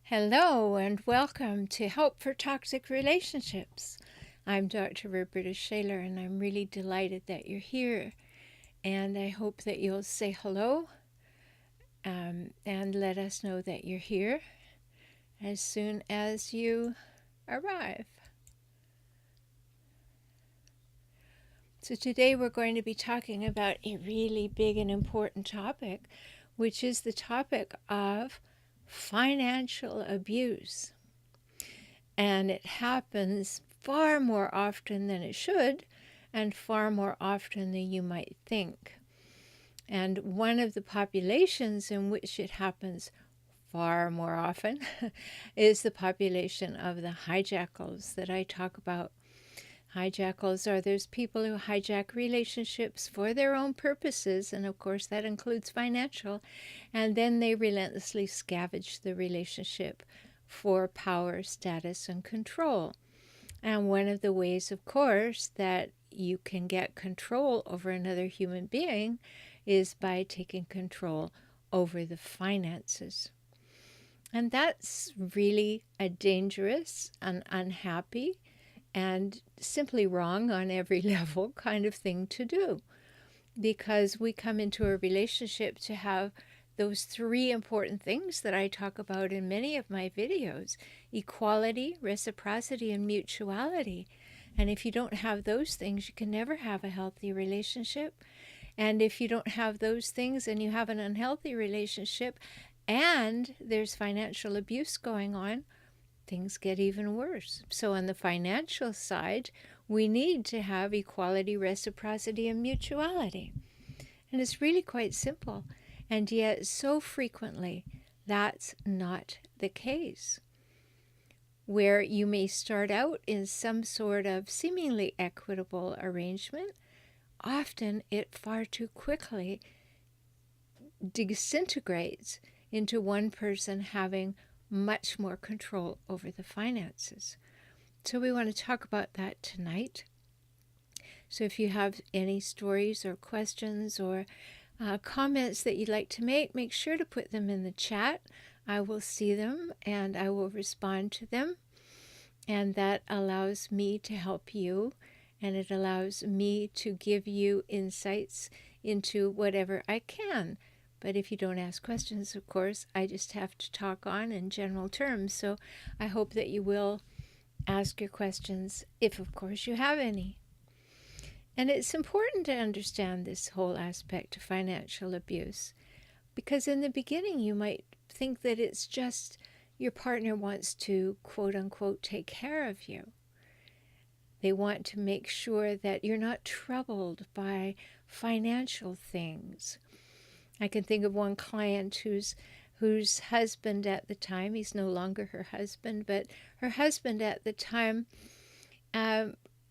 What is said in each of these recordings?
Hello and welcome to Help for Toxic Relationships. I'm Dr. Rhoberta Shaler and I'm really delighted that you're here. And I hope that you'll say hello and let us know that you're here as soon as you arrive. So today we're going to be talking about a really big and important topic, which is the topic of financial abuse. And it happens far more often than it should, and far more often than you might think. And one of the populations in which it happens far more often is the population of the hijackals that I talk about. Hijackals are those people who hijack relationships for their own purposes, and of course that includes financial, and then they relentlessly scavenge the relationship for power, status, and control. And one of the ways, of course, that you can get control over another human being is by taking control over the finances. And that's really a dangerous and unhappy and simply wrong on every level kind of thing to do, because we come into a relationship to have those three important things that I talk about in many of my videos: equality, reciprocity, and mutuality. And if you don't have those things, you can never have a healthy relationship. And if you don't have those things and you have an unhealthy relationship and there's financial abuse going on, things get even worse. So on the financial side, we need to have equality, reciprocity, and mutuality. And it's really quite simple. And yet, so frequently, that's not the case. Where you may start out in some sort of seemingly equitable arrangement, often it far too quickly disintegrates into one person having much more control over the finances. So we want to talk about that tonight. So if you have any stories or questions or comments that you'd like to make sure to put them in the chat. I will see them and I will respond to them. And that allows me to help you, and it allows me to give you insights into whatever I can. But if you don't ask questions, of course, I just have to talk on in general terms. So I hope that you will ask your questions if, of course, you have any. And it's important to understand this whole aspect of financial abuse, because in the beginning you might think that it's just your partner wants to, quote unquote, take care of you. They want to make sure that you're not troubled by financial things. I can think of one client whose husband at the time, he's no longer her husband, but her husband at the time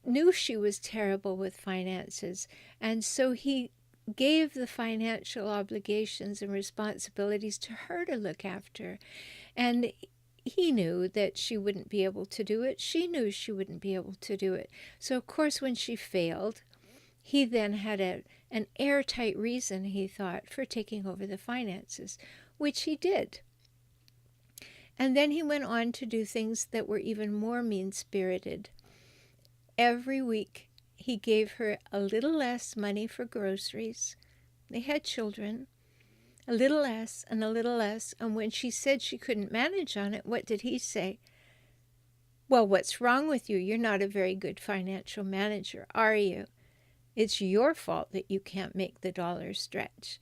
knew she was terrible with finances, and so he gave the financial obligations and responsibilities to her to look after. And he knew that she wouldn't be able to do it. She knew she wouldn't be able to do it. So, of course, when she failed, he then had an airtight reason, he thought, for taking over the finances, which he did. And then he went on to do things that were even more mean-spirited. Every week, he gave her a little less money for groceries. They had children. A little less and a little less. And when she said she couldn't manage on it, what did he say? Well, what's wrong with you? You're not a very good financial manager, are you? It's your fault that you can't make the dollars stretch.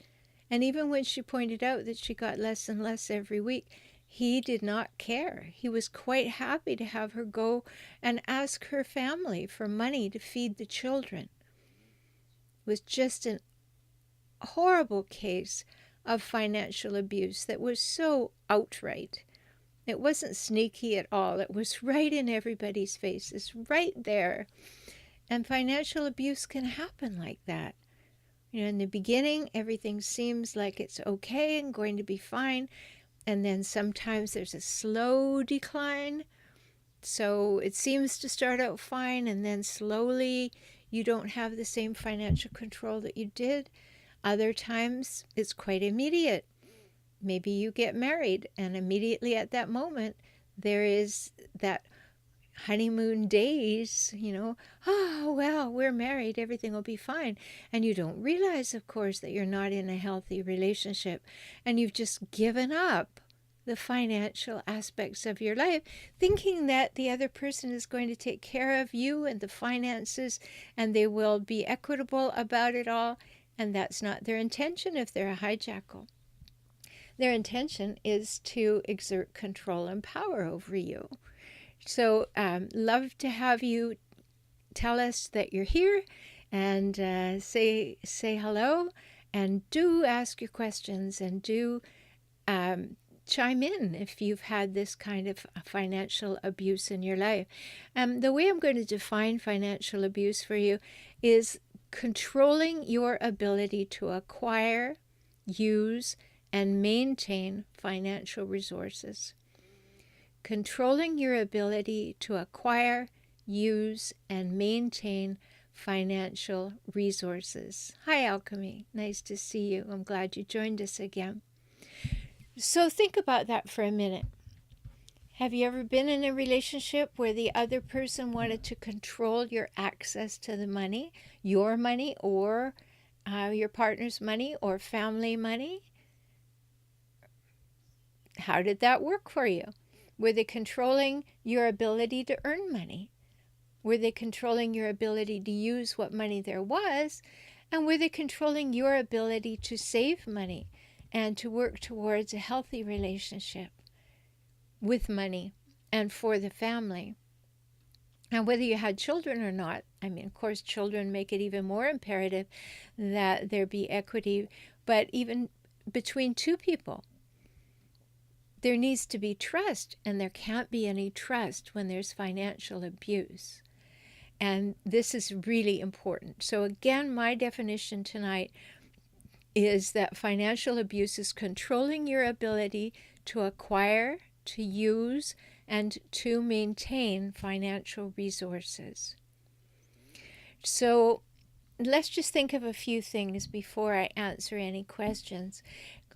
And even when she pointed out that she got less and less every week, he did not care. He was quite happy to have her go and ask her family for money to feed the children. It was just a horrible case of financial abuse that was so outright. It wasn't sneaky at all. It was right in everybody's faces, right there. And financial abuse can happen like that. In the beginning, everything seems like it's okay and going to be fine. And then sometimes there's a slow decline. So it seems to start out fine, and then slowly you don't have the same financial control that you did. Other times it's quite immediate. Maybe you get married, and immediately at that moment, there is that honeymoon days, oh, well, we're married, everything will be fine. And you don't realize, of course, that you're not in a healthy relationship, and you've just given up the financial aspects of your life, thinking that the other person is going to take care of you and the finances, and they will be equitable about it all. And that's not their intention if they're a hijackal. Their intention is to exert control and power over you. So, love to have you tell us that you're here, and say hello, and do ask your questions, and do chime in if you've had this kind of financial abuse in your life. The way I'm going to define financial abuse for you is controlling your ability to acquire, use, and maintain financial resources. Controlling your ability to acquire, use, and maintain financial resources. Hi, Alchemy. Nice to see you. I'm glad you joined us again. So think about that for a minute. Have you ever been in a relationship where the other person wanted to control your access to the money, your money, or your partner's money, or family money? How did that work for you? Were they controlling your ability to earn money? Were they controlling your ability to use what money there was? And were they controlling your ability to save money and to work towards a healthy relationship with money and for the family? And whether you had children or not, I mean, of course, children make it even more imperative that there be equity, but even between two people, there needs to be trust, and there can't be any trust when there's financial abuse. And this is really important. So again, my definition tonight is that financial abuse is controlling your ability to acquire, to use, and to maintain financial resources. So let's just think of a few things before I answer any questions.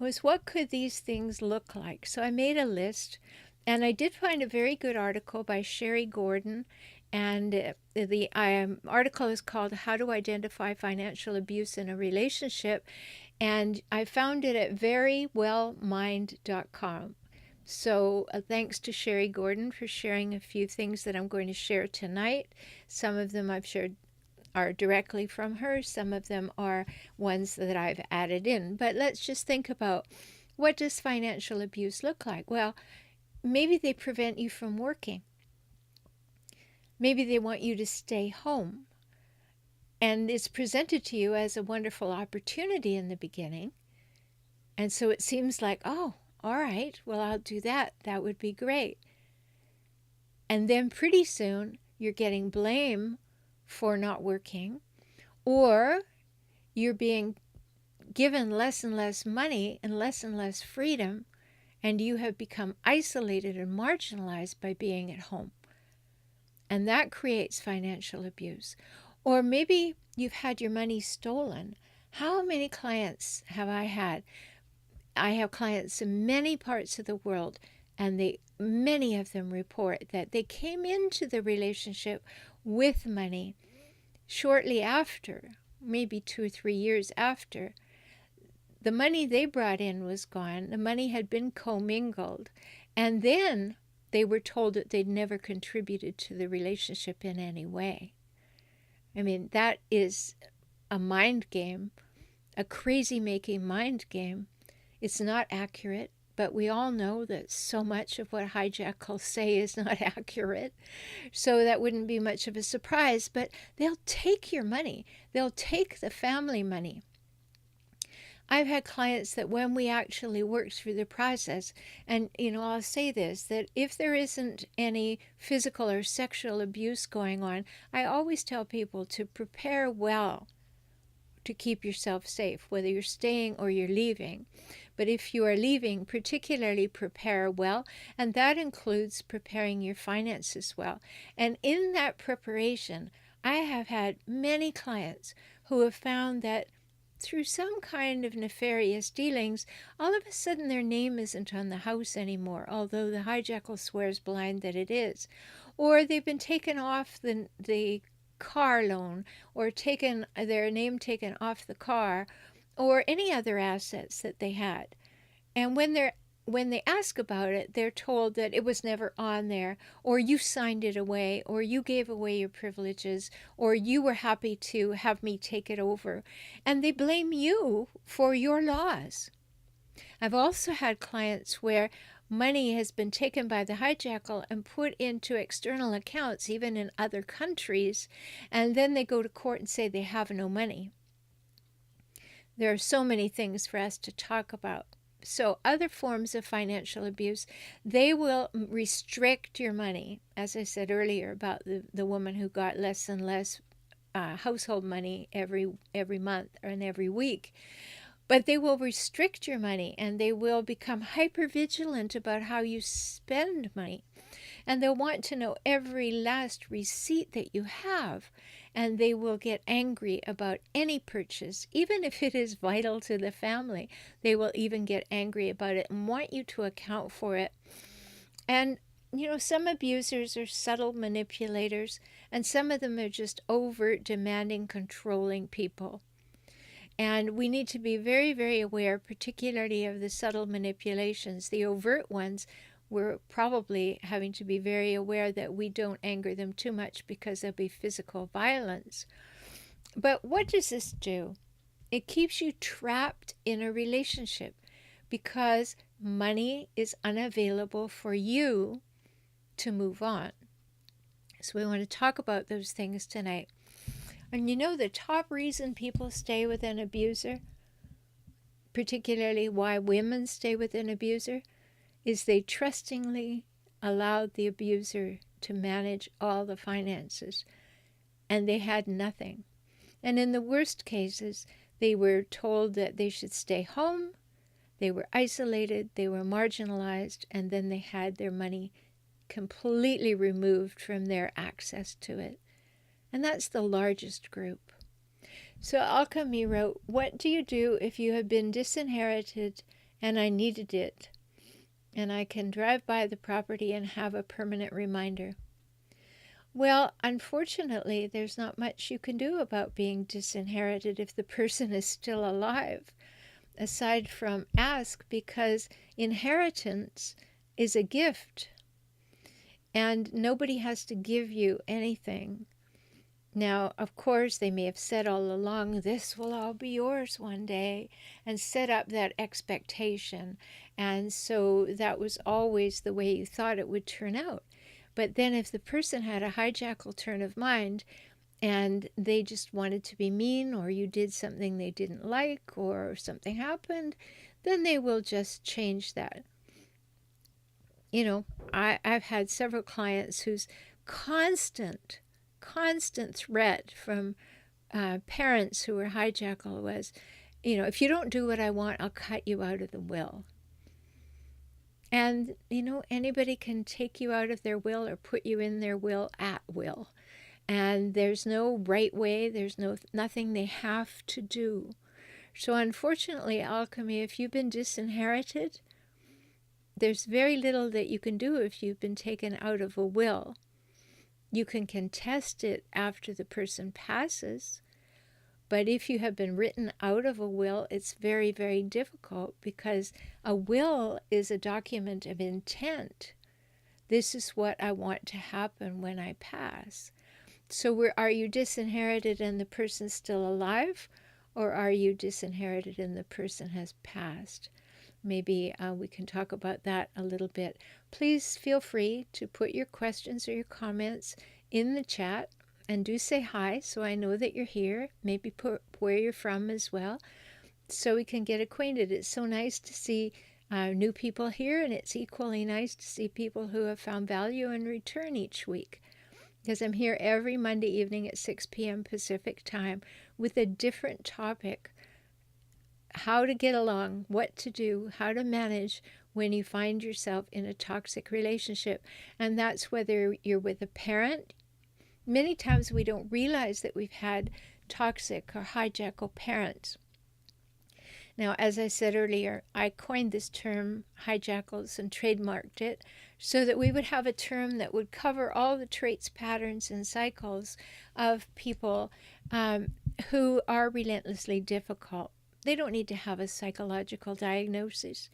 Was what could these things look like? So I made a list, and I did find a very good article by Sherry Gordon, and the article is called How to Identify Financial Abuse in a Relationship, and I found it at verywellmind.com. So thanks to Sherry Gordon for sharing a few things that I'm going to share tonight. Some of them I've shared are directly from her. Some of them are ones that I've added in. But let's just think about, what does financial abuse look like? Well, maybe they prevent you from working. Maybe they want you to stay home. And it's presented to you as a wonderful opportunity in the beginning. And so it seems like, oh, all right, well, I'll do that. That would be great. And then pretty soon you're getting blame for not working, or you're being given less and less money and less freedom, and you have become isolated and marginalized by being at home. And that creates financial abuse. Or maybe you've had your money stolen. How many clients have I had? I have clients in many parts of the world, and many of them report that they came into the relationship with money. Shortly after, maybe 2 or 3 years after, the money they brought in was gone. The money had been commingled. And then they were told that they'd never contributed to the relationship in any way. I mean, that is a mind game, a crazy-making mind game. It's not accurate, but we all know that so much of what hijackals say is not accurate. So that wouldn't be much of a surprise, but they'll take your money. They'll take the family money. I've had clients that when we actually work through the process, and I'll say this, that if there isn't any physical or sexual abuse going on, I always tell people to prepare well to keep yourself safe, whether you're staying or you're leaving. But if you are leaving, particularly prepare well, and that includes preparing your finances well. And in that preparation, I have had many clients who have found that through some kind of nefarious dealings, all of a sudden their name isn't on the house anymore, although the hijackal swears blind that it is. Or they've been taken off the car loan, or taken their name taken off the car, or any other assets that they had. And when they ask about it, they're told that it was never on there, or you signed it away, or you gave away your privileges, or you were happy to have me take it over. And they blame you for your loss. I've also had clients where money has been taken by the hijackal and put into external accounts, even in other countries, and then they go to court and say they have no money. There are so many things for us to talk about. So other forms of financial abuse, they will restrict your money. As I said earlier about the woman who got less and less household money every month and every week. But they will restrict your money, and they will become hyper-vigilant about how you spend money. And they'll want to know every last receipt that you have. And they will get angry about any purchase, even if it is vital to the family. They will even get angry about it and want you to account for it. And, some abusers are subtle manipulators, and some of them are just overt, demanding, controlling people. And we need to be very, very aware, particularly of the subtle manipulations. The overt ones, we're probably having to be very aware that we don't anger them too much because there'll be physical violence. But what does this do? It keeps you trapped in a relationship because money is unavailable for you to move on. So we want to talk about those things tonight. And the top reason people stay with an abuser, particularly why women stay with an abuser, is they trustingly allowed the abuser to manage all the finances, and they had nothing. And in the worst cases, they were told that they should stay home, they were isolated, they were marginalized, and then they had their money completely removed from their access to it. And that's the largest group. So Alchemy wrote, "What do you do if you have been disinherited and I needed it? And I can drive by the property and have a permanent reminder." Well, unfortunately, there's not much you can do about being disinherited if the person is still alive, aside from ask, because inheritance is a gift, and nobody has to give you anything. Now, of course, they may have said all along, this will all be yours one day, and set up that expectation. And so that was always the way you thought it would turn out. But then if the person had a hijackal turn of mind and they just wanted to be mean, or you did something they didn't like, or something happened, then they will just change that. I've had several clients whose constant threat from parents who were hijackal was, if you don't do what I want, I'll cut you out of the will. And, anybody can take you out of their will or put you in their will at will. And there's no right way, there's nothing they have to do. So unfortunately, Alchemy, if you've been disinherited, there's very little that you can do if you've been taken out of a will. You can contest it after the person passes, but if you have been written out of a will, it's very, very difficult, because a will is a document of intent. This is what I want to happen when I pass. So are you disinherited and the person's still alive, or are you disinherited and the person has passed? Maybe we can talk about that a little bit. Please feel free to put your questions or your comments in the chat, and do say hi so I know that you're here. Maybe put where you're from as well, so we can get acquainted. It's so nice to see new people here, and it's equally nice to see people who have found value and return each week, because I'm here every Monday evening at 6 p.m. Pacific time with a different topic. How to get along, what to do, how to manage when you find yourself in a toxic relationship. And that's whether you're with a parent. Many times we don't realize that we've had toxic or hijackal parents. Now, as I said earlier, I coined this term hijackals and trademarked it so that we would have a term that would cover all the traits, patterns, and cycles of people who are relentlessly difficult. They don't need to have a psychological diagnosis.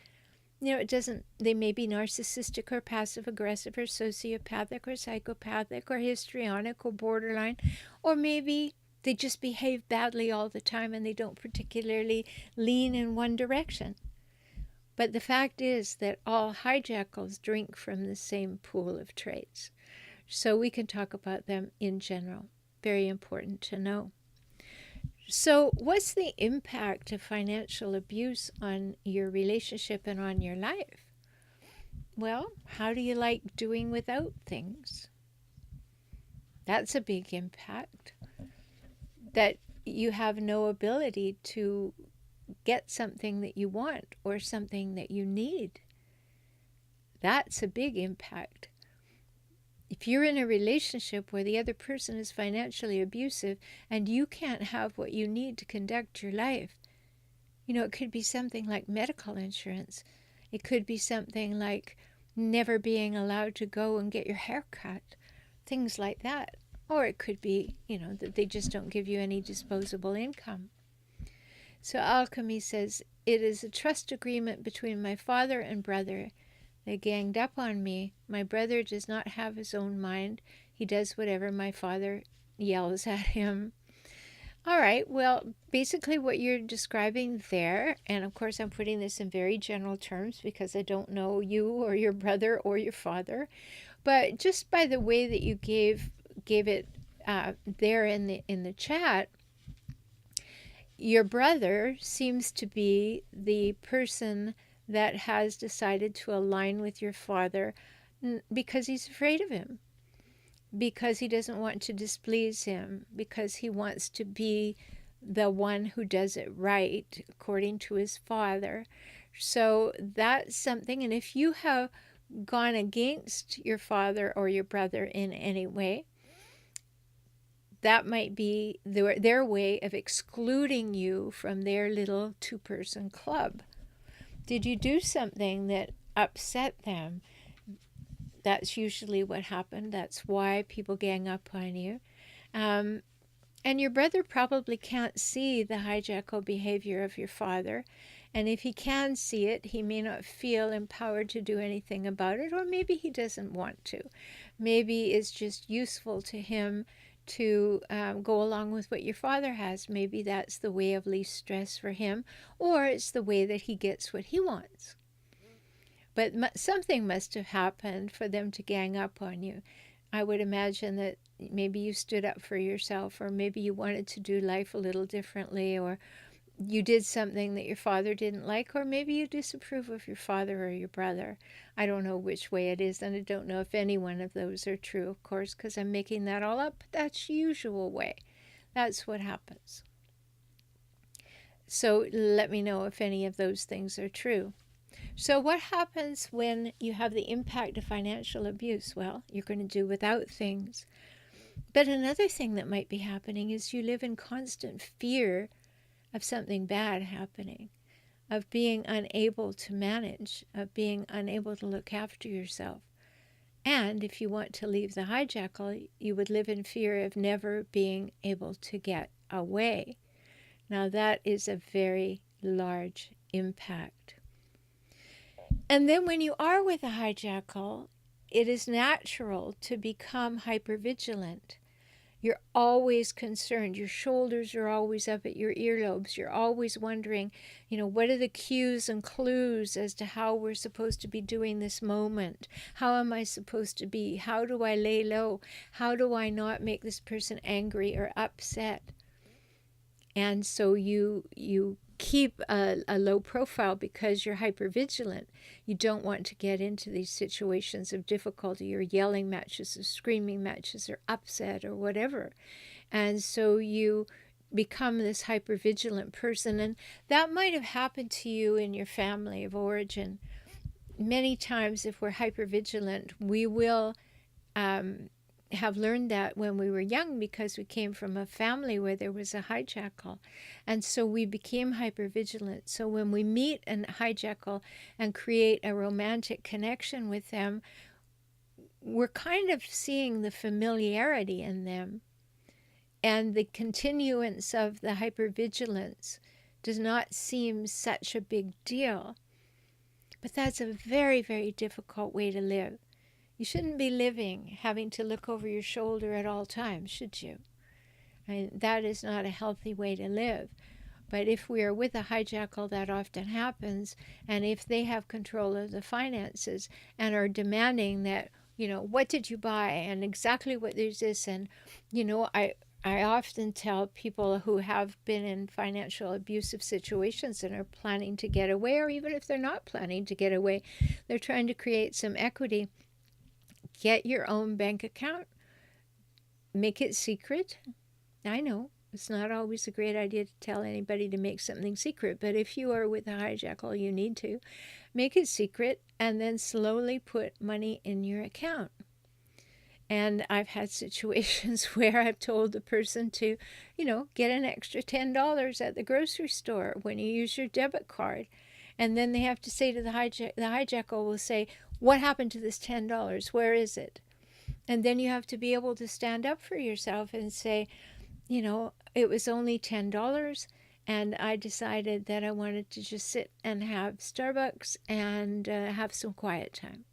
It doesn't, they may be narcissistic or passive aggressive or sociopathic or psychopathic or histrionic or borderline, or maybe they just behave badly all the time and they don't particularly lean in one direction. But the fact is that all hijackals drink from the same pool of traits. So we can talk about them in general. Very important to know. So what's the impact of financial abuse on your relationship and on your life? Well, how do you like doing without things? That's a big impact. That you have no ability to get something that you want or something that you need. That's a big impact. If you're in a relationship where the other person is financially abusive and you can't have what you need to conduct your life, it could be something like medical insurance. It could be something like never being allowed to go and get your hair cut, things like that. Or it could be, that they just don't give you any disposable income. So Alchemy says, it is a trust agreement between my father and brother. They ganged up on me. My brother does not have his own mind. He does whatever my father yells at him. All right, well, basically what you're describing there, and of course I'm putting this in very general terms because I don't know you or your brother or your father, but just by the way that you gave it there in the chat, your brother seems to be the person that has decided to align with your father because he's afraid of him, because he doesn't want to displease him, because he wants to be the one who does it right according to his father. So that's something, and if you have gone against your father or your brother in any way, that might be their way of excluding you from their little two-person club. Did you do something that upset them? That's usually what happened. That's why people gang up on you. And your brother probably can't see the hijackal behavior of your father. And if he can see it, he may not feel empowered to do anything about it, or maybe he doesn't want to. Maybe it's just useful to him to go along with what your father has. Maybe that's the way of least stress for him, or it's the way that he gets what he wants. But something must have happened for them to gang up on you. I would imagine that maybe you stood up for yourself, or maybe you wanted to do life a little differently, or you did something that your father didn't like, or maybe you disapprove of your father or your brother. I don't know which way it is, and I don't know if any one of those are true, of course, because I'm making that all up. But that's the usual way. That's what happens. So let me know if any of those things are true. So what happens when you have the impact of financial abuse? Well, you're going to do without things. But another thing that might be happening is you live in constant fear of something bad happening, of being unable to manage, of being unable to look after yourself. And if you want to leave the hijackal, you would live in fear of never being able to get away. Now that is a very large impact. And then when you are with a hijackal, it is natural to become hyper-vigilant. You're always concerned. Your shoulders are always up at your earlobes. You're always wondering, what are the cues and clues as to how we're supposed to be doing this moment? How am I supposed to be? How do I lay low? How do I not make this person angry or upset? And so you keep a low profile because you're hyper-vigilant. You don't want to get into these situations of difficulty or yelling matches or screaming matches or upset or whatever. And so you become this hyper-vigilant person. And that might have happened to you in your family of origin. Many times if we're hyper-vigilant, we will have learned that when we were young because we came from a family where there was a hijackal. And so we became hyper-vigilant. So when we meet a hijackal and create a romantic connection with them, we're kind of seeing the familiarity in them. And the continuance of the hypervigilance does not seem such a big deal. But that's a very, very difficult way to live. You shouldn't be living having to look over your shoulder at all times, should you? I mean, that is not a healthy way to live. But if we are with a hijackal, that often happens. And if they have control of the finances and are demanding that, what did you buy and exactly what there's this. And, I often tell people who have been in financial abusive situations and are planning to get away, or even if they're not planning to get away, they're trying to create some equity. Get your own bank account. Make it secret. I know it's not always a great idea to tell anybody to make something secret, but if you are with a hijackal, you need to make it secret and then slowly put money in your account. And I've had situations where I've told the person to, get an extra $10 at the grocery store when you use your debit card. And then they have to say to the hijackal will say, what happened to this $10? Where is it? And then you have to be able to stand up for yourself and say, it was only $10 and I decided that I wanted to just sit and have Starbucks and have some quiet time.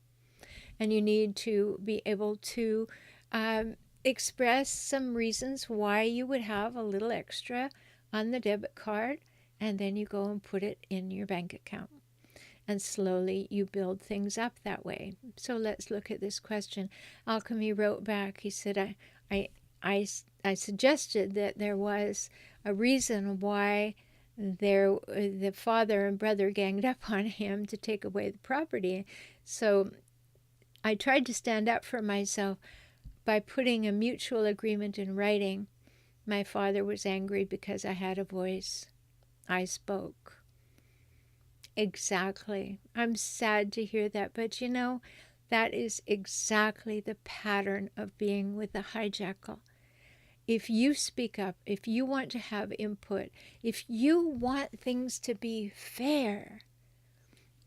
And you need to be able to express some reasons why you would have a little extra on the debit card, and then you go and put it in your bank account. And slowly you build things up that way. So let's look at this question. Alchemy wrote back, he said, I suggested that there was a reason why the father and brother ganged up on him to take away the property. So I tried to stand up for myself by putting a mutual agreement in writing. My father was angry because I had a voice. I spoke. Exactly. I'm sad to hear that, but that is exactly the pattern of being with a hijackal. If you speak up, if you want to have input, if you want things to be fair,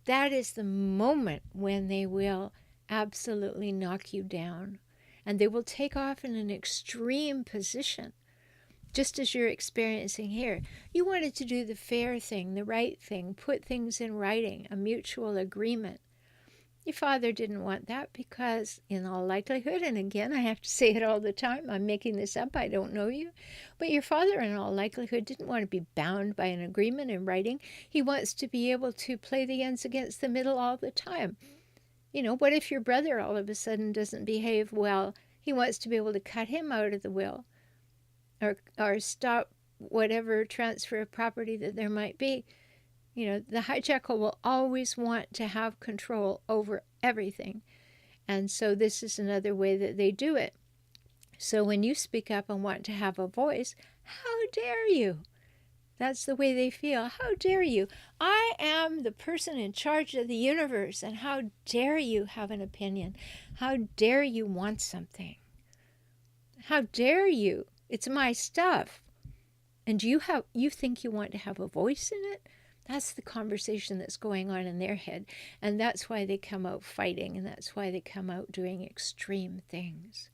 that is the moment when they will absolutely knock you down. And they will take off in an extreme position, just as you're experiencing here. You wanted to do the fair thing, the right thing, put things in writing, a mutual agreement. Your father didn't want that because, in all likelihood, and again, I have to say it all the time, I'm making this up, I don't know you, but your father, in all likelihood, didn't want to be bound by an agreement in writing. He wants to be able to play the ends against the middle all the time. What if your brother all of a sudden doesn't behave well? He wants to be able to cut him out of the will or stop whatever transfer of property that there might be. The hijackal will always want to have control over everything. And so this is another way that they do it. So when you speak up and want to have a voice, how dare you? That's the way they feel. How dare you? I am the person in charge of the universe, and how dare you have an opinion? How dare you want something? How dare you? It's my stuff. And you think you want to have a voice in it? That's the conversation that's going on in their head. And that's why they come out fighting, and that's why they come out doing extreme things.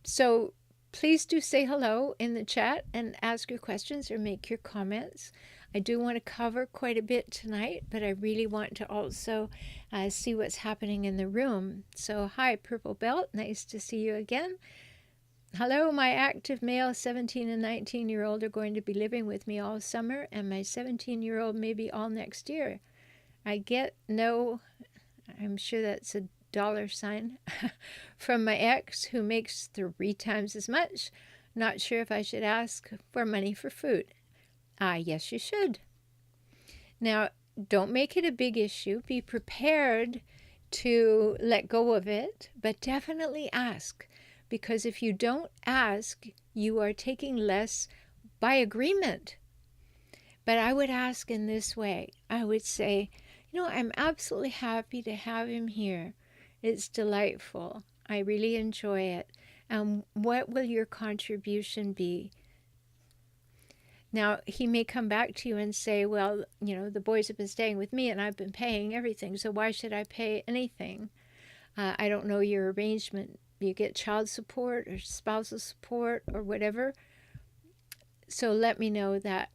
So please do say hello in the chat and ask your questions or make your comments. I do want to cover quite a bit tonight, but I really want to also see what's happening in the room. So hi, Purple Belt. Nice to see you again. Hello, my active male 17 and 19-year-old are going to be living with me all summer, and my 17-year-old maybe all next year. I get no, I'm sure that's a $, from my ex who makes 3 times as much. Not sure if I should ask for money for food. Yes, you should. Now, don't make it a big issue. Be prepared to let go of it, but definitely ask. Because if you don't ask, you are taking less by agreement. But I would ask in this way. I would say, I'm absolutely happy to have him here. It's delightful. I really enjoy it. And what will your contribution be? Now, he may come back to you and say, well, the boys have been staying with me and I've been paying everything, so why should I pay anything? I don't know your arrangement. You get child support or spousal support or whatever. So let me know that.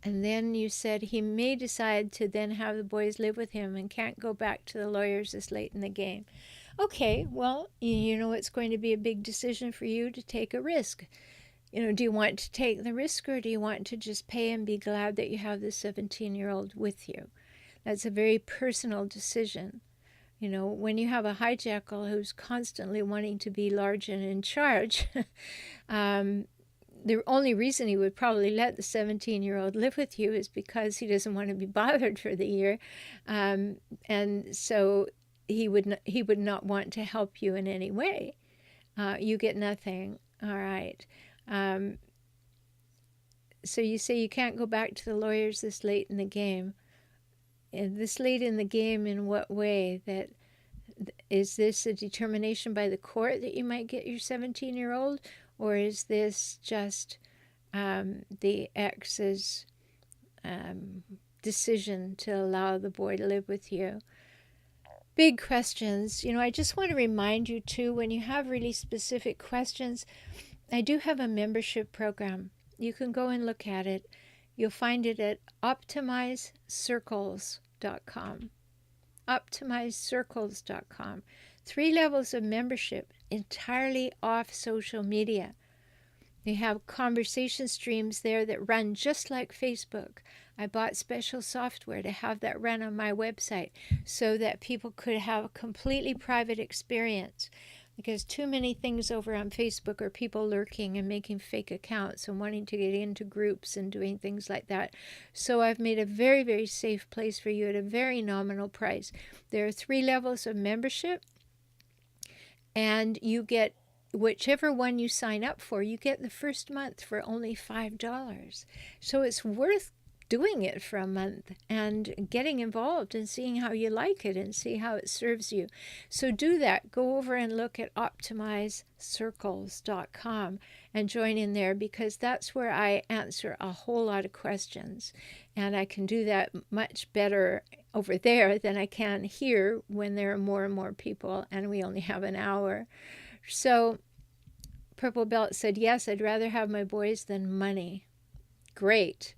And then you said he may decide to then have the boys live with him and can't go back to the lawyers this late in the game. Okay, well, it's going to be a big decision for you to take a risk. Do you want to take the risk, or do you want to just pay and be glad that you have the 17-year-old with you? That's a very personal decision. When you have a hijackal who's constantly wanting to be large and in charge, the only reason he would probably let the 17-year-old live with you is because he doesn't want to be bothered for the year. And so he would not want to help you in any way. You get nothing. All right. So you say you can't go back to the lawyers this late in the game. And this late in the game, in what way? That is this a determination by the court that you might get your 17-year-old, or is this just the ex's decision to allow the boy to live with you? Big questions. I just want to remind you too, when you have really specific questions, I do have a membership program. You can go and look at it. You'll find it at optimizecircles.com. optimizecircles.com. 3 levels of membership, entirely off social media. They have conversation streams there that run just like Facebook. I bought special software to have that run on my website so that people could have a completely private experience. Because too many things over on Facebook are people lurking and making fake accounts and wanting to get into groups and doing things like that. So I've made a very, very safe place for you at a very nominal price. There are 3 levels of membership, and you get whichever one you sign up for, you get the first month for only $5. So it's worth doing it for a month and getting involved and seeing how you like it and see how it serves you. So do that. Go over and look at optimizecircles.com and join in there, because that's where I answer a whole lot of questions. And I can do that much better over there than I can here when there are more and more people and we only have an hour. So Purple Belt said, yes, I'd rather have my boys than money. Great.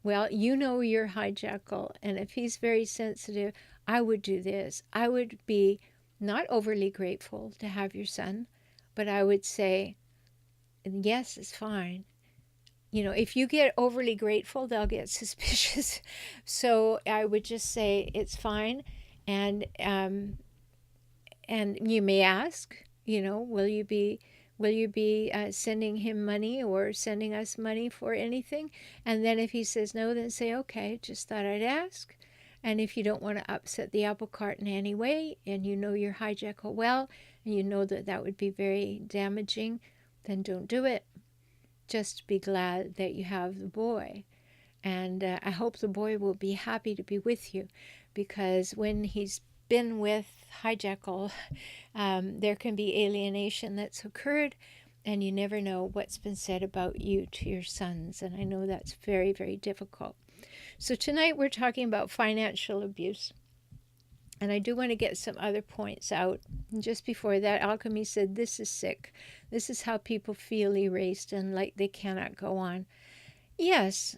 Well, your hijackal, and if he's very sensitive, I would do this. I would be not overly grateful to have your son, but I would say, yes, it's fine. If you get overly grateful, they'll get suspicious. So I would just say it's fine, and you may ask, will you be sending him money or sending us money for anything? And then if he says no, then say, okay, just thought I'd ask. And if you don't want to upset the apple cart in any way, and your hijackal well, and you know that that would be very damaging, then don't do it. Just be glad that you have the boy. And I hope the boy will be happy to be with you, because when he's been with hijackal, there can be alienation that's occurred, and you never know what's been said about you to your sons. And I know that's very, very difficult. So tonight we're talking about financial abuse. And I do want to get some other points out. And just before that, Alchemy said, this is sick. This is how people feel erased and like they cannot go on. Yes,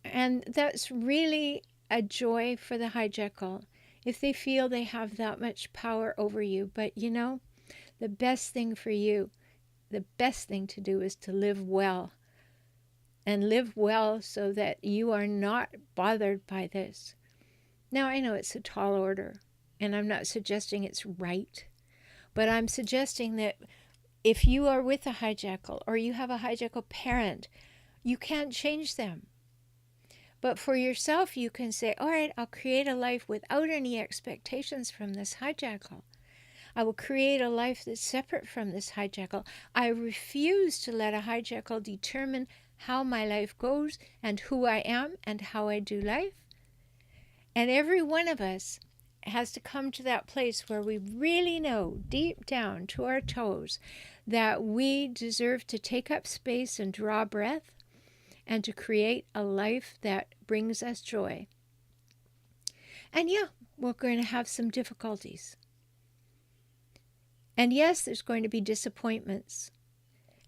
and that's really a joy for the hijackal, if they feel they have that much power over you. But the best thing for you, the best thing to do is to live well. And live well so that you are not bothered by this. Now, I know it's a tall order, and I'm not suggesting it's right, but I'm suggesting that if you are with a hijackal or you have a hijackal parent, you can't change them. But for yourself, you can say, all right, I'll create a life without any expectations from this hijackal. I will create a life that's separate from this hijackal. I refuse to let a hijackal determine how my life goes and who I am and how I do life. And every one of us has to come to that place where we really know deep down to our toes that we deserve to take up space and draw breath and to create a life that brings us joy. And yeah, we're going to have some difficulties. And yes, there's going to be disappointments.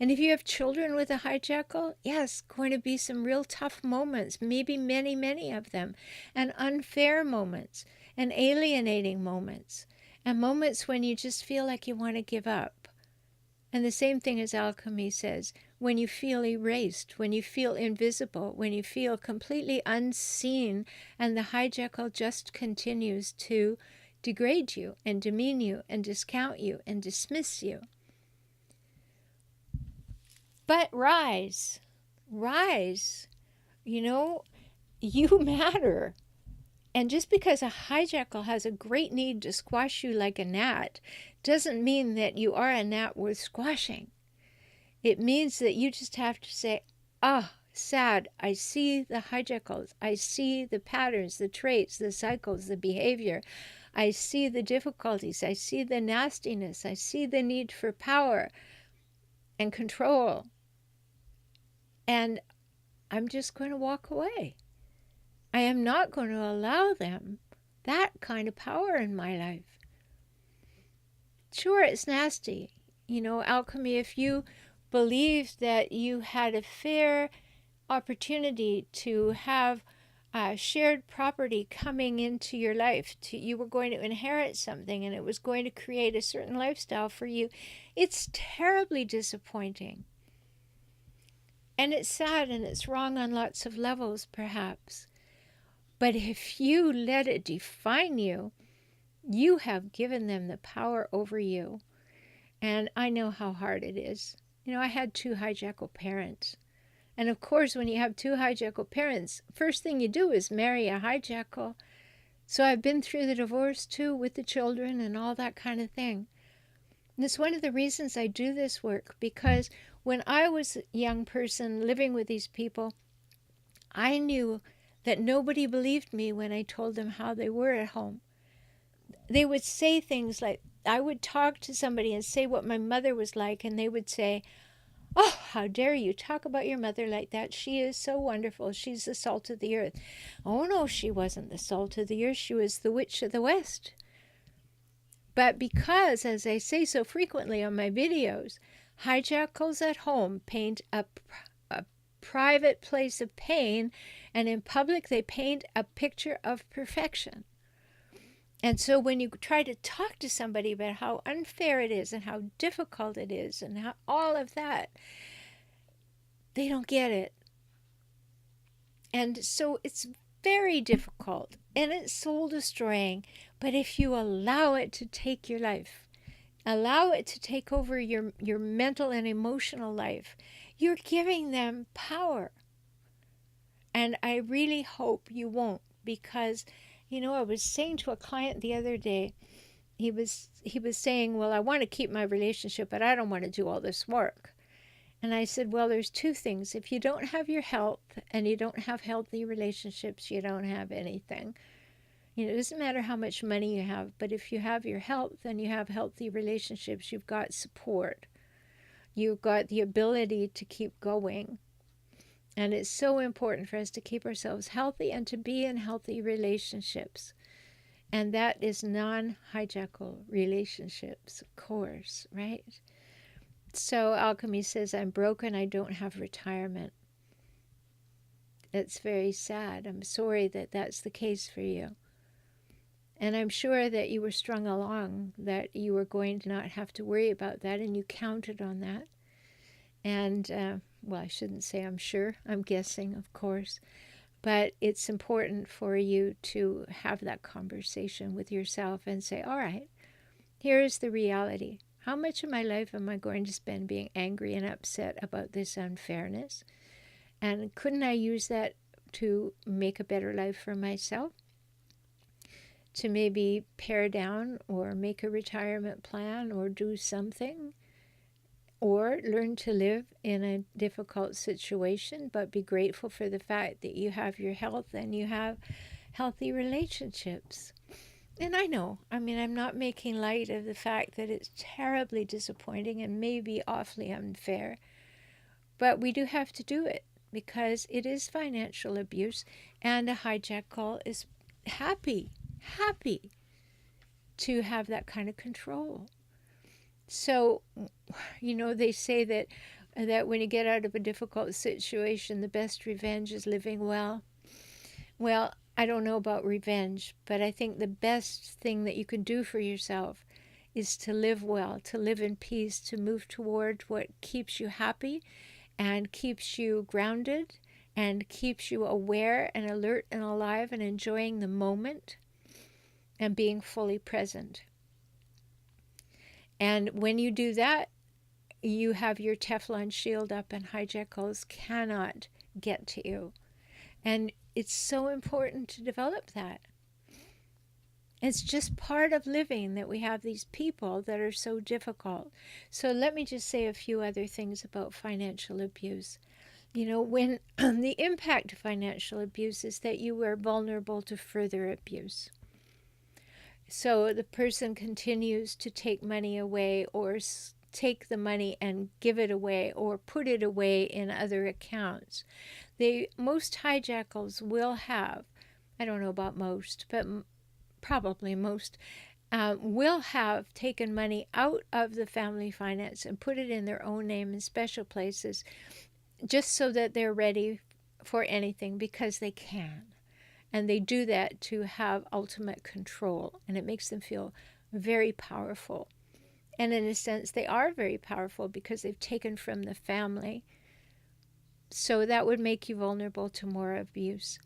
And if you have children with a hijackal, yes, going to be some real tough moments, maybe many, many of them, and unfair moments, and alienating moments, and moments when you just feel like you want to give up. And the same thing as alchemy says, when you feel erased, when you feel invisible, when you feel completely unseen, and the hijackal just continues to degrade you and demean you and discount you and dismiss you. But rise, you matter. And just because a hijackal has a great need to squash you like a gnat doesn't mean that you are a gnat worth squashing. It means that you just have to say, sad, I see the hijackals, I see the patterns, the traits, the cycles, the behavior, I see the difficulties, I see the nastiness, I see the need for power and control. And I'm just going to walk away. I am not going to allow them that kind of power in my life. Sure, it's nasty. Alchemy, if you believed that you had a fair opportunity to have shared property coming into your life, you were going to inherit something and it was going to create a certain lifestyle for you, it's terribly disappointing. And it's sad and it's wrong on lots of levels, perhaps. But if you let it define you, you have given them the power over you. And I know how hard it is. I had 2 hijackal parents. And of course, when you have 2 hijackal parents, first thing you do is marry a hijackal. So I've been through the divorce too with the children and all that kind of thing. And it's one of the reasons I do this work, because when I was a young person living with these people, I knew that nobody believed me when I told them how they were at home. They would say things like, I would talk to somebody and say what my mother was like, and they would say, "Oh, how dare you talk about your mother like that? She is so wonderful. She's the salt of the earth." Oh no, she wasn't the salt of the earth. She was the witch of the West. But because, as I say so frequently on my videos, hijackals at home paint a private place of pain, and in public they paint a picture of perfection. And so when you try to talk to somebody about how unfair it is and how difficult it is and how all of that, they don't get it. And so it's very difficult and it's soul destroying. But if you allow it to take your life, allow it to take over your mental and emotional life, you're giving them power. And I really hope you won't, because I was saying to a client the other day, he was saying, well, I want to keep my relationship, but I don't want to do all this work. And I said, well, there's 2 things. If you don't have your health and you don't have healthy relationships, you don't have anything. It doesn't matter how much money you have, but if you have your health and you have healthy relationships, you've got support. You've got the ability to keep going. And it's so important for us to keep ourselves healthy and to be in healthy relationships. And that is non-hijackal relationships, of course, right? So alchemy says, I'm broken, I don't have retirement. It's very sad. I'm sorry that that's the case for you. And I'm sure that you were strung along, that you were going to not have to worry about that, and you counted on that. And, well, I shouldn't say I'm sure, I'm guessing, of course. But it's important for you to have that conversation with yourself and say, all right, here is the reality. How much of my life am I going to spend being angry and upset about this unfairness? And couldn't I use that to make a better life for myself? To maybe pare down or make a retirement plan or do something? Or learn to live in a difficult situation, but be grateful for the fact that you have your health and you have healthy relationships. And I know, I mean, I'm not making light of the fact that it's terribly disappointing and maybe awfully unfair, but we do have to do it because it is financial abuse, and a hijackal is happy to have that kind of control. So, they say that when you get out of a difficult situation, the best revenge is living well. Well, I don't know about revenge, but I think the best thing that you can do for yourself is to live well, to live in peace, to move toward what keeps you happy and keeps you grounded and keeps you aware and alert and alive and enjoying the moment and being fully present. And when you do that, you have your Teflon shield up and hijackals cannot get to you. And it's so important to develop that. It's just part of living that we have these people that are so difficult. So let me just say a few other things about financial abuse. When the impact of financial abuse is that you are vulnerable to further abuse. So the person continues to take money away or take the money and give it away or put it away in other accounts. Most hijackals will have, I don't know about most, but probably most, will have taken money out of the family finance and put it in their own name in special places just so that they're ready for anything because they can. And they do that to have ultimate control, and it makes them feel very powerful. And in a sense, they are very powerful because they've taken from the family. So that would make you vulnerable to more abuse.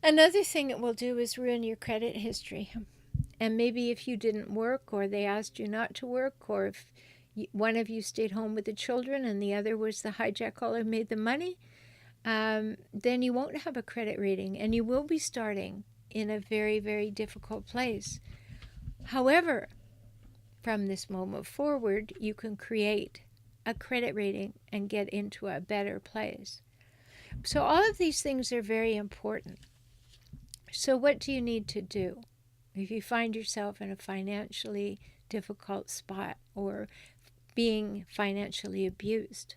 Another thing it will do is ruin your credit history. And maybe if you didn't work or they asked you not to work, or if one of you stayed home with the children and the other was the hijackal who made the money, then you won't have a credit rating and you will be starting in a very, very difficult place. However, from this moment forward, you can create a credit rating and get into a better place. So all of these things are very important. So what do you need to do if you find yourself in a financially difficult spot or being financially abused?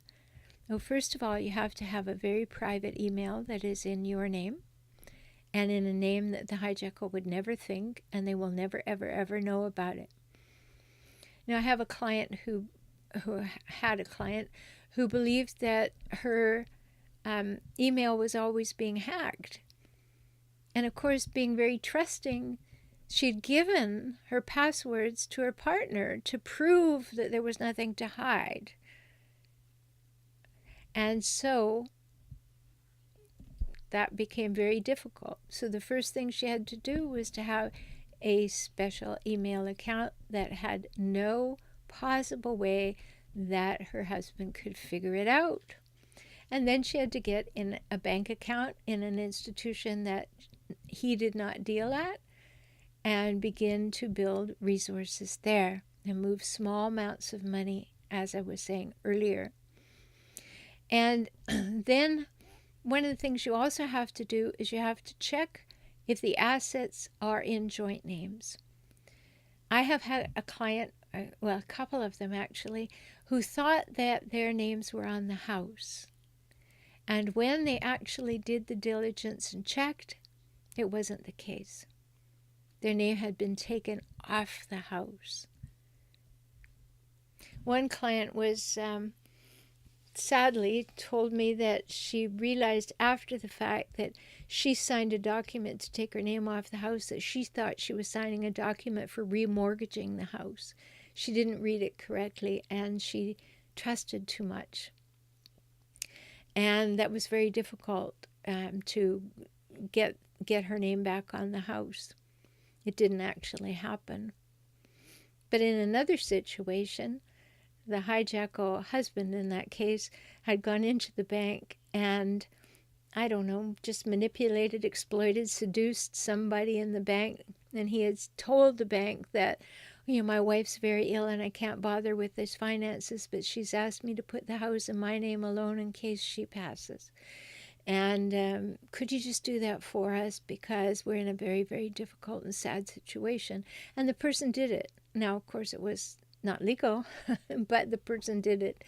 Well, first of all, you have to have a very private email that is in your name and in a name that the hijackal would never think, and they will never, ever, ever know about it. Now, I have a client who had a client who believed that her email was always being hacked. And of course, being very trusting, she'd given her passwords to her partner to prove that there was nothing to hide. And so that became very difficult. So the first thing she had to do was to have a special email account that had no possible way that her husband could figure it out. And then she had to get in a bank account in an institution that he did not deal at and begin to build resources there and move small amounts of money, as I was saying earlier. And then one of the things you also have to do is you have to check if the assets are in joint names. I have had a client, well, a couple of them actually, who thought that their names were on the house. And when they actually did the diligence and checked, it wasn't the case. Their name had been taken off the house. One client was sadly told me that she realized after the fact that she signed a document to take her name off the house, that she thought she was signing a document for remortgaging the house. She didn't read it correctly and she trusted too much. And that was very difficult to get her name back on the house. It didn't actually happen. But in another situation, the hijackal husband in that case had gone into the bank and, I don't know, just manipulated, exploited, seduced somebody in the bank. And he had told the bank that, my wife's very ill and I can't bother with this finances, but she's asked me to put the house in my name alone in case she passes. And could you just do that for us, because we're in a very, very difficult and sad situation. And the person did it. Now, of course, it was not legal, but the person did it,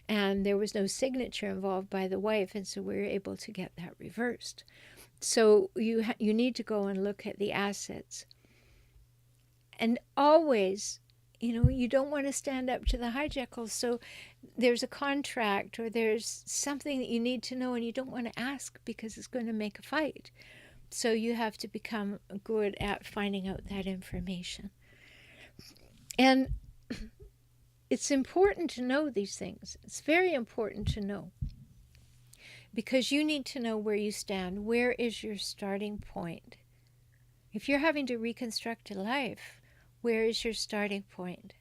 and there was no signature involved by the wife, and so we were able to get that reversed. So you need to go and look at the assets. And always, you don't want to stand up to the hijackals. So there's a contract or there's something that you need to know, and you don't want to ask because it's going to make a fight. So you have to become good at finding out that information. And it's important to know these things. It's very important to know, because you need to know where you stand. Where is your starting point? If you're having to reconstruct a life, where is your starting point?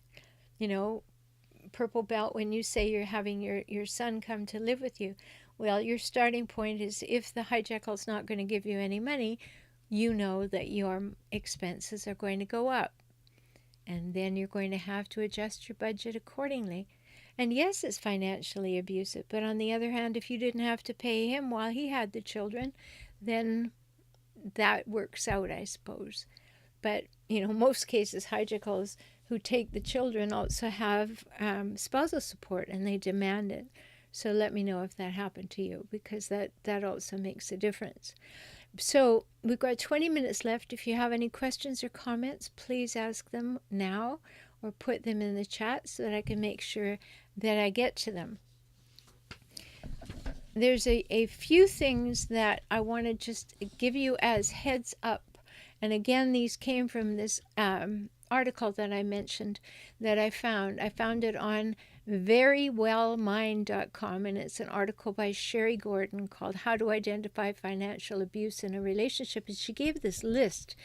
Purple belt, when you say you're having your son come to live with you, well, your starting point is, if the hijackal's not going to give you any money, you know that your expenses are going to go up. And then you're going to have to adjust your budget accordingly. And yes, it's financially abusive, but on the other hand, if you didn't have to pay him while he had the children, then that works out, I suppose. But, most cases, hijackals who take the children also have spousal support, and they demand it. So let me know if that happened to you, because that also makes a difference. So we've got 20 minutes left. If you have any questions or comments, please ask them now or put them in the chat so that I can make sure that I get to them. There's a few things that I want to just give you as heads up. And again, these came from this article that I mentioned that I found. I found it on verywellmind.com, and it's an article by Sherry Gordon called How to Identify Financial Abuse in a Relationship. And she gave this list,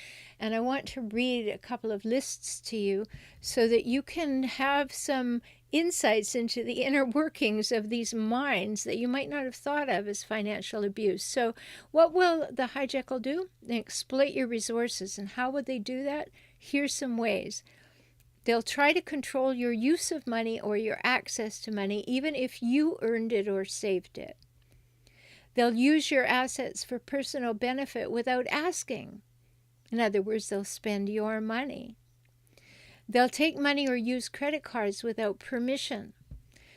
and I want to read a couple of lists to you so that you can have some insights into the inner workings of these minds that you might not have thought of as financial abuse. So what will the hijackal do? They exploit your resources. And how would they do that? Here's some ways. They'll try to control your use of money or your access to money, even if you earned it or saved it. They'll use your assets for personal benefit without asking. In other words, they'll spend your money. They'll take money or use credit cards without permission.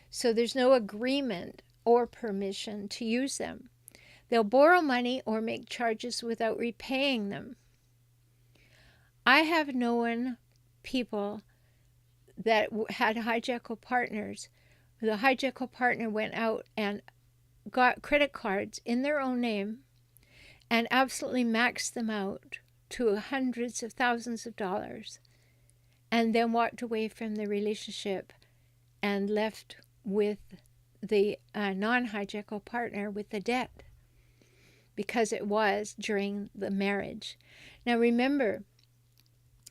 So there's no agreement or permission to use them. They'll borrow money or make charges without repaying them. I have known people that had hijackal partners. The hijackal partner went out and got credit cards in their own name and absolutely maxed them out to hundreds of thousands of dollars, and then walked away from the relationship and left with the non-hijackal partner with the debt, because it was during the marriage. Now remember,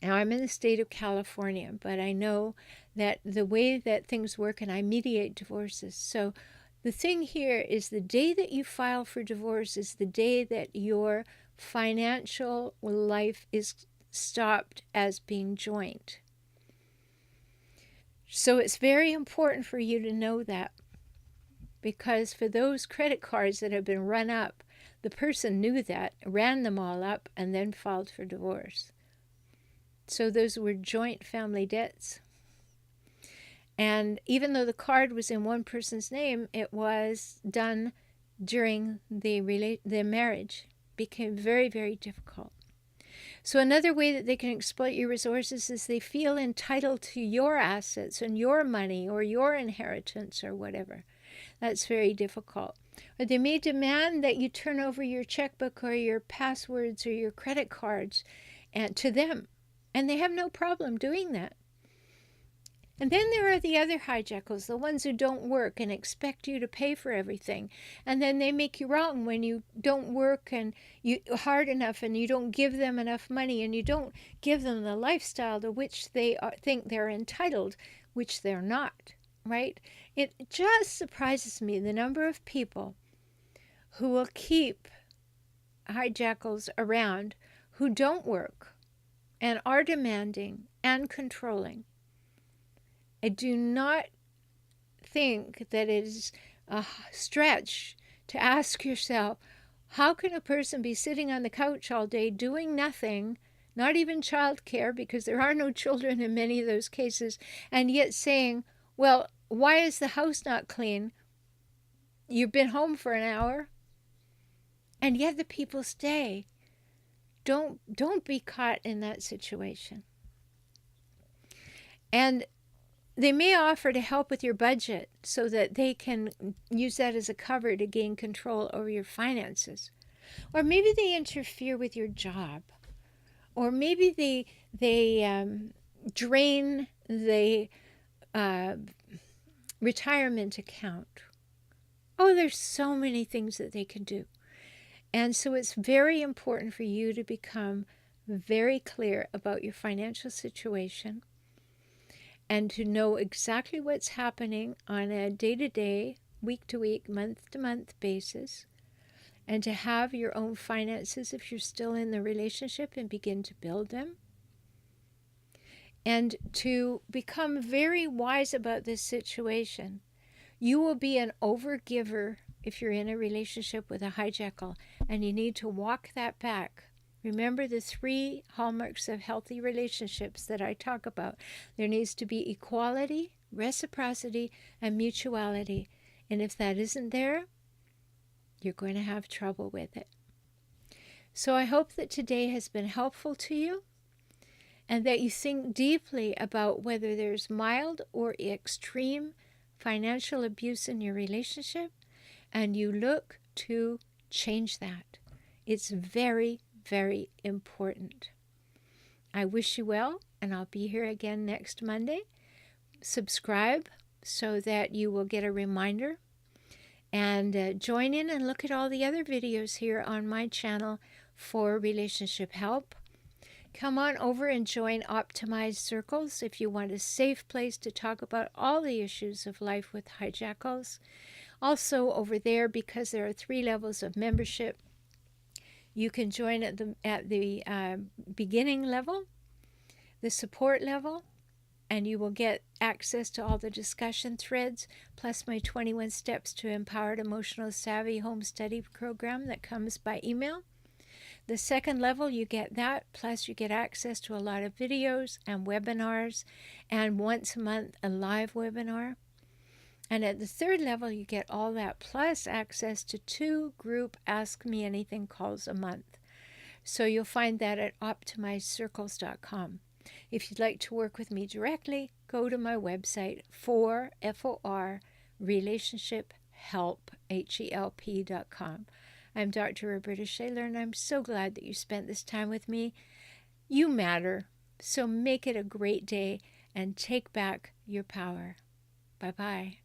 now I'm in the state of California, but I know that the way that things work, and I mediate divorces. So the thing here is, the day that you file for divorce is the day that your financial life is stopped as being joint. So it's very important for you to know that, because for those credit cards that have been run up, the person knew that, ran them all up, and then filed for divorce. So those were joint family debts. And even though the card was in one person's name, it was done during the marriage. It became very, very difficult. So another way that they can exploit your resources is they feel entitled to your assets and your money or your inheritance or whatever. That's very difficult. Or they may demand that you turn over your checkbook or your passwords or your credit cards to them. And they have no problem doing that. And then there are the other hijackals, the ones who don't work and expect you to pay for everything. And then they make you wrong when you don't work and you hard enough, and you don't give them enough money, and you don't give them the lifestyle to which they think they're entitled, which they're not, right? It just surprises me the number of people who will keep hijackals around who don't work and are demanding and controlling. I do not think that it is a stretch to ask yourself, How can a person be sitting on the couch all day doing nothing, not even childcare, because there are no children in many of those cases, and yet saying, well, why is the house not clean? You've been home for an hour. And yet the people stay. Don't be caught in that situation. And they may offer to help with your budget so that they can use that as a cover to gain control over your finances. Or maybe they interfere with your job. Or maybe they drain the retirement account. Oh, there's so many things that they can do. And so it's very important for you to become very clear about your financial situation and to know exactly what's happening on a day-to-day, week-to-week, month-to-month basis, and to have your own finances if you're still in the relationship and begin to build them. And to become very wise about this situation. You will be an overgiver if you're in a relationship with a hijackal, and you need to walk that back. Remember the 3 hallmarks of healthy relationships that I talk about. There needs to be equality, reciprocity, and mutuality. And if that isn't there, you're going to have trouble with it. So I hope that today has been helpful to you, and that you think deeply about whether there's mild or extreme financial abuse in your relationship, and you look to change that. It's very, very important. I wish you well, and I'll be here again next Monday. Subscribe so that you will get a reminder, and join in and look at all the other videos here on my channel for relationship help. Come on over and join Optimized Circles if you want a safe place to talk about all the issues of life with hijackals. Also over there, because there are 3 levels of membership, you can join at the beginning level, the support level, and you will get access to all the discussion threads, plus my 21 Steps to Empowered Emotional Savvy home study program that comes by email. The second level, you get that, plus you get access to a lot of videos and webinars, and once a month, a live webinar. And at the third level, you get all that, plus access to 2 group Ask Me Anything calls a month. So you'll find that at optimizedcircles.com. If you'd like to work with me directly, go to my website, for relationship help, HELP.com. I'm Dr. Rhoberta Shaler, and I'm so glad that you spent this time with me. You matter, so make it a great day and take back your power. Bye-bye.